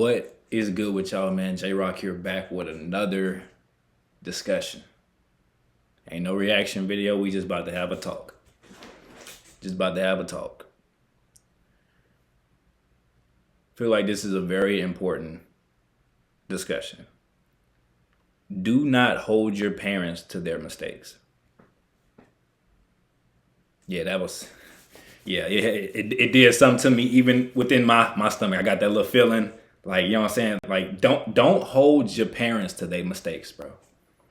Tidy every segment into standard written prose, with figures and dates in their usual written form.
What is good with y'all, man? J Rock here, back with another discussion. Ain't no reaction video. We just about to have a talk. Just about to have a talk. Feel like this is a very important discussion. Do not hold your parents to their mistakes. Yeah, that was. Yeah, it did something to me even within my stomach. I got that little feeling, like, you know what I'm saying? Like, don't hold your parents to their mistakes, bro.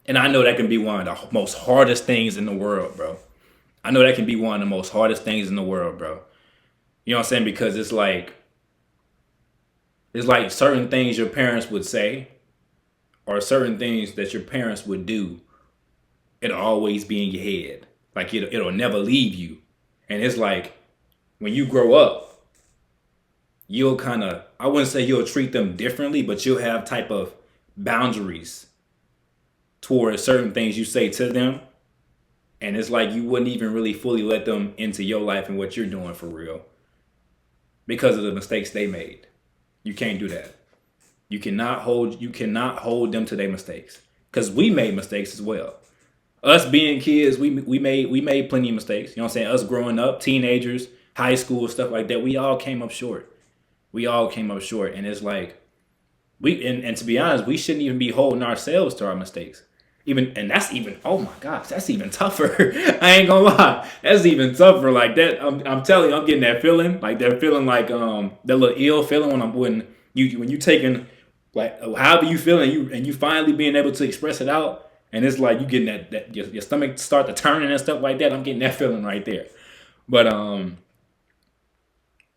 And I know that can be one of the most hardest things in the world, bro. I know that can be one of the most hardest things in the world, bro. You know what I'm saying? Because it's like certain things your parents would say or certain things that your parents would do. It'll always be in your head. Like it'll never leave you. And it's like when you grow up, you'll kind of, I wouldn't say you'll treat them differently, but you'll have type of boundaries towards certain things you say to them. And it's like you wouldn't even really fully let them into your life and what you're doing for real because of the mistakes they made. You can't do that. You cannot hold them to their mistakes because we made mistakes as well. Us being kids, we made plenty of mistakes. You know what I'm saying? Us growing up, teenagers, high school, stuff like that, we all came up short. We all came up short. And it's like and to be honest, we shouldn't even be holding ourselves to our mistakes. That's even, oh my gosh, that's even tougher. I ain't gonna lie. That's even tougher. Like that, I'm telling you, I'm getting that feeling. Like that feeling, like that little ill feeling when you taking, like, however you feel and you finally being able to express it out. And it's like you getting that your stomach start to turning and stuff like that. I'm getting that feeling right there. But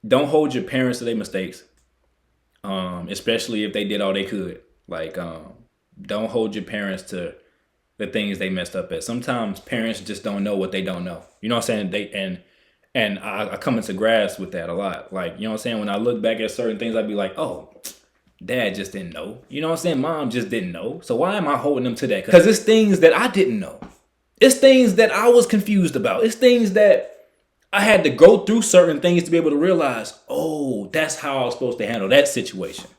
don't hold your parents to their mistakes. Especially if they did all they could. Like don't hold your parents to the things they messed up at. Sometimes parents just don't know what they don't know. You know what I'm saying? And I come into grasp with that a lot. Like, you know what I'm saying? When I look back at certain things, I'd be like, oh, dad just didn't know. You know what I'm saying? Mom just didn't know. So why am I holding them to that? Because it's things that I didn't know. It's things that I was confused about. It's things that I had to go through certain things to be able to realize, oh, that's how I was supposed to handle that situation.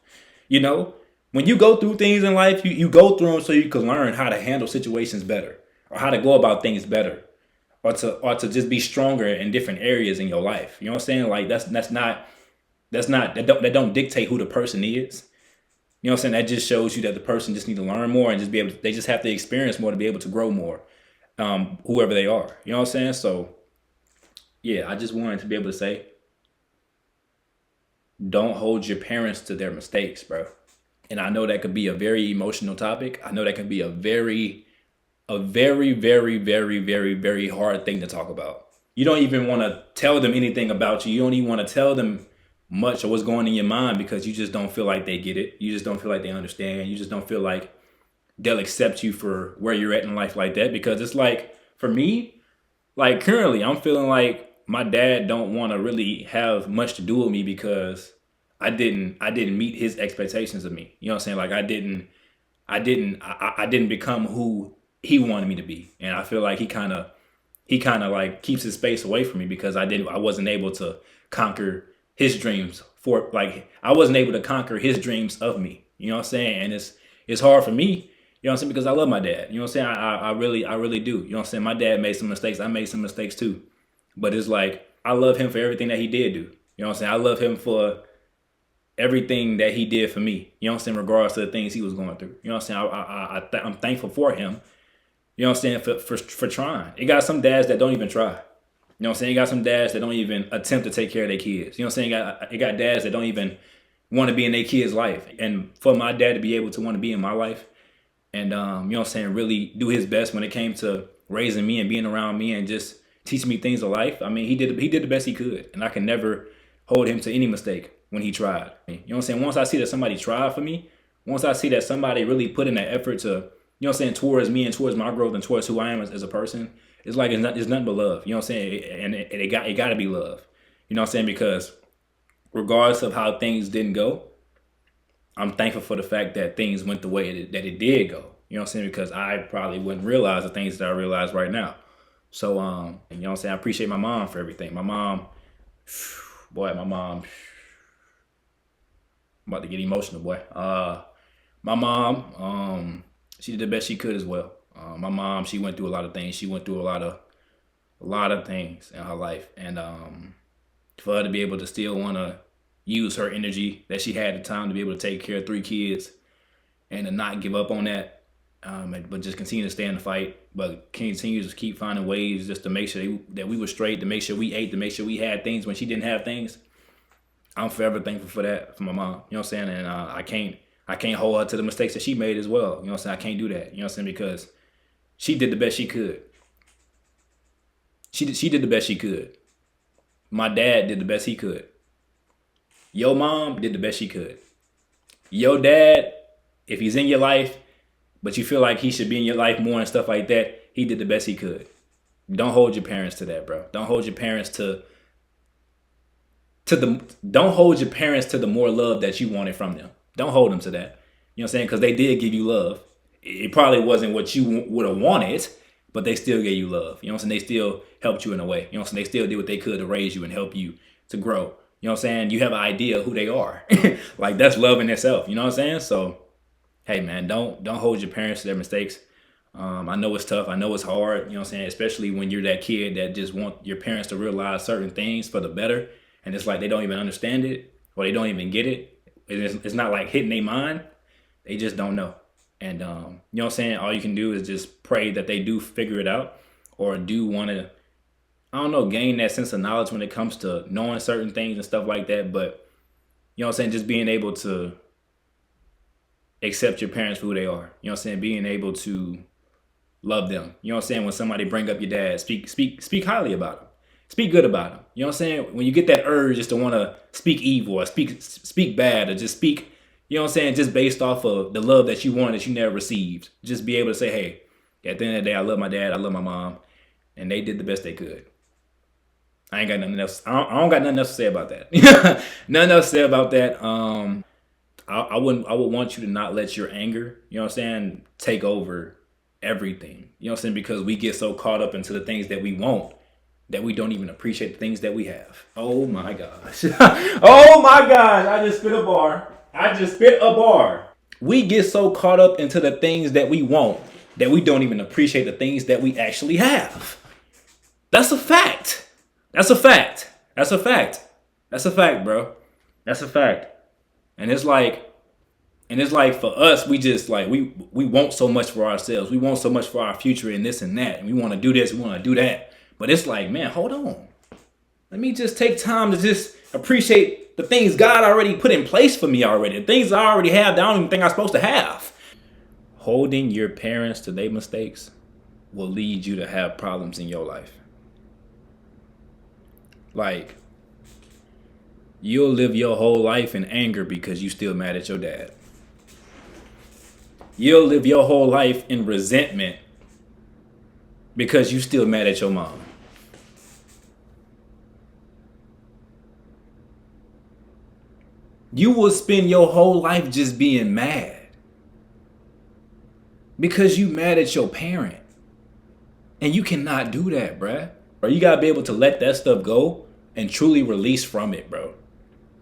You know? When you go through things in life, you go through them so you can learn how to handle situations better or how to go about things better or to just be stronger in different areas in your life. You know what I'm saying? Like that don't dictate who the person is. You know what I'm saying? That just shows you that the person just need to learn more and they just have to experience more to be able to grow more. Whoever they are. You know what I'm saying? So yeah, I just wanted to be able to say, don't hold your parents to their mistakes, bro. And I know that could be a very emotional topic. I know that can be a very, very, very, very, very hard thing to talk about. You don't even want to tell them anything about you. You don't even want to tell them much of what's going in your mind because you just don't feel like they get it. You just don't feel like they understand. You just don't feel like they'll accept you for where you're at in life like that. Because it's like, for me, like currently, I'm feeling like my dad don't want to really have much to do with me because I didn't meet his expectations of me. You know what I'm saying? Like I didn't become who he wanted me to be. And I feel like he kind of like keeps his space away from me because I wasn't able to conquer his dreams I wasn't able to conquer his dreams of me. You know what I'm saying? And it's hard for me, you know what I'm saying, because I love my dad. You know what I'm saying? I really do. You know what I'm saying? My dad made some mistakes. I made some mistakes too. But it's like I love him for everything that he did do. You know what I'm saying? I love him for everything that he did for me, you know what I'm saying, regardless of the things he was going through. You know what I'm saying? I'm thankful for him, you know what I'm saying, for trying. It got some dads that don't even try. You know what I'm saying? You got some dads that don't even attempt to take care of their kids. You know what I'm saying? It got dads that don't even want to be in their kids' life. And for my dad to be able to want to be in my life and, you know what I'm saying, really do his best when it came to raising me and being around me and just teaching me things of life. I mean, he did the best he could. And I can never hold him to any mistake when he tried. You know what I'm saying? Once I see that somebody tried for me, once I see that somebody really put in that effort to, you know what I'm saying, towards me and towards my growth and towards who I am as a person, it's like it's nothing but love. You know what I'm saying? And it got to be love. You know what I'm saying? Because regardless of how things didn't go, I'm thankful for the fact that things went the way that it did go. You know what I'm saying? Because I probably wouldn't realize the things that I realize right now. So, you know what I'm saying? I appreciate my mom for everything. My mom, boy, my mom, I'm about to get emotional, boy. My mom, she did the best she could as well. My mom, she went through a lot of things. She went through a lot of things in her life, and for her to be able to still want to use her energy that she had at the time to be able to take care of 3 kids and to not give up on that, but just continue to stay in the fight, but continue to keep finding ways just to make sure that we were straight, to make sure we ate, to make sure we had things when she didn't have things. I'm forever thankful for that, for my mom. You know what I'm saying? And I can't hold her to the mistakes that she made as well. You know what I'm saying? I can't do that. You know what I'm saying? Because she did the best she could. She did the best she could. My dad did the best he could. Your mom did the best she could. Your dad, if he's in your life, but you feel like he should be in your life more and stuff like that, he did the best he could. Don't hold your parents to that, bro. Don't hold your parents to the more love that you wanted from them. Don't hold them to that. You know what I'm saying? Because they did give you love. It probably wasn't what you would have wanted, but they still gave you love. You know what I'm saying? They still helped you in a way. You know what I'm saying? They still did what they could to raise you and help you to grow. You know what I'm saying? You have an idea of who they are. Like, that's love in itself. You know what I'm saying? So, hey, man, don't hold your parents to their mistakes. I know it's tough. I know it's hard. You know what I'm saying? Especially when you're that kid that just want your parents to realize certain things for the better. And it's like they don't even understand it or they don't even get it. It's not like hitting their mind. They just don't know. And, you know what I'm saying? All you can do is just pray that they do figure it out or do want to, I don't know, gain that sense of knowledge when it comes to knowing certain things and stuff like that. But, you know what I'm saying? Just being able to accept your parents for who they are. You know what I'm saying? Being able to love them. You know what I'm saying? When somebody bring up your dad, speak highly about them. Speak good about them. You know what I'm saying? When you get that urge just to want to speak evil or speak bad or just speak, you know what I'm saying, just based off of the love that you want that you never received. Just be able to say, hey, at the end of the day, I love my dad, I love my mom, and they did the best they could. I ain't got nothing else. I don't got nothing else to say about that. Nothing else to say about that. I would want you to not let your anger, you know what I'm saying, take over everything. You know what I'm saying? Because we get so caught up into the things that we want that we don't even appreciate the things that we have. Oh my gosh. Oh my gosh. I just spit a bar. We get so caught up into the things that we want that we don't even appreciate the things that we actually have. That's a fact. That's a fact. That's a fact. That's a fact, bro. That's a fact. And it's like for us, we just like, we want so much for ourselves. We want so much for our future and this and that. And we want to do this. We want to do that. But it's like, man, hold on. Let me just take time to just appreciate the things God already put in place for me already. The things I already have that I don't even think I'm supposed to have. Holding your parents to their mistakes will lead you to have problems in your life. Like, you'll live your whole life in anger because you still mad at your dad. You'll live your whole life in resentment because you still mad at your mom. You will spend your whole life just being mad because you mad at your parent. And you cannot do that, bruh. Or you gotta be able to let that stuff go and truly release from it, bro.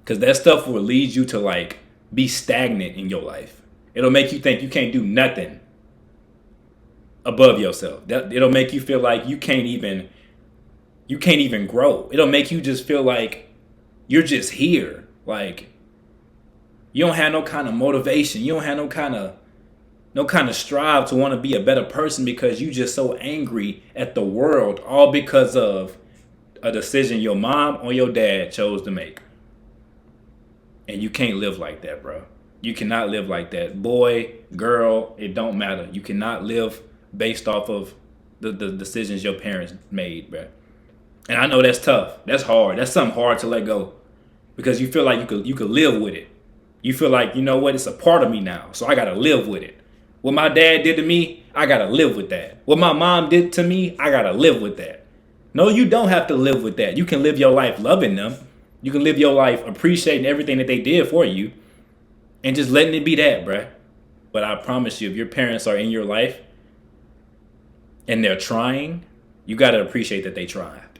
Because that stuff will lead you to like be stagnant in your life. It'll make you think you can't do nothing above yourself. It'll make you feel like you can't even grow. It'll make you just feel like you're just here. Like, you don't have no kind of motivation. You don't have no kind of strive to want to be a better person because you just so angry at the world, all because of a decision your mom or your dad chose to make. And you can't live like that, bro. You cannot live like that. Boy, girl, it don't matter. You cannot live based off of the decisions your parents made, bro. And I know that's tough. That's hard. That's something hard to let go because you feel like you could live with it. You feel like, you know what, it's a part of me now, so I gotta live with it. What my dad did to me, I gotta live with that. What my mom did to me, I gotta live with that. No, you don't have to live with that. You can live your life loving them. You can live your life appreciating everything that they did for you and just letting it be that, bruh. But I promise you, if your parents are in your life and they're trying, you gotta appreciate that they tried.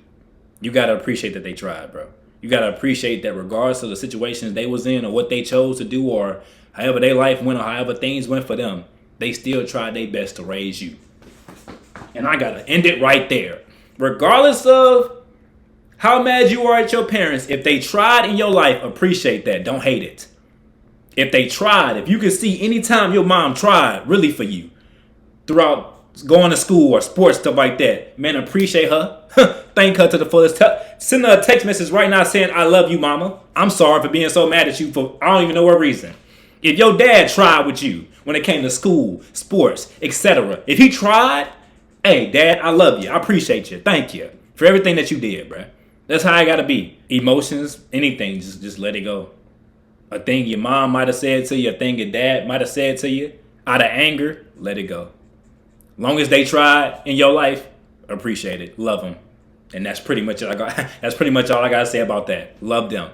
You gotta appreciate that they tried, bro. You know You gotta appreciate that regardless of the situations they was in or what they chose to do or however their life went or however things went for them, they still tried their best to raise you. And I gotta end it right there. Regardless of how mad you are at your parents, if they tried in your life, appreciate that. Don't hate it. If they tried, if you can see anytime your mom tried really for you throughout going to school or sports, stuff like that, man, appreciate her. Thank her to the fullest. Send her a text message right now saying, I love you, mama. I'm sorry for being so mad at you for I don't even know what reason. If your dad tried with you when it came to school, sports, etc., if he tried, hey, Dad, I love you. I appreciate you. Thank you for everything that you did, bruh. That's how I gotta be. Emotions, anything, just let it go. A thing your mom might have said to you, a thing your dad might have said to you, out of anger, let it go. Long as they tried in your life, appreciate it. Love them. And that's pretty much all I got. That's pretty much all I gotta say about that. Love them.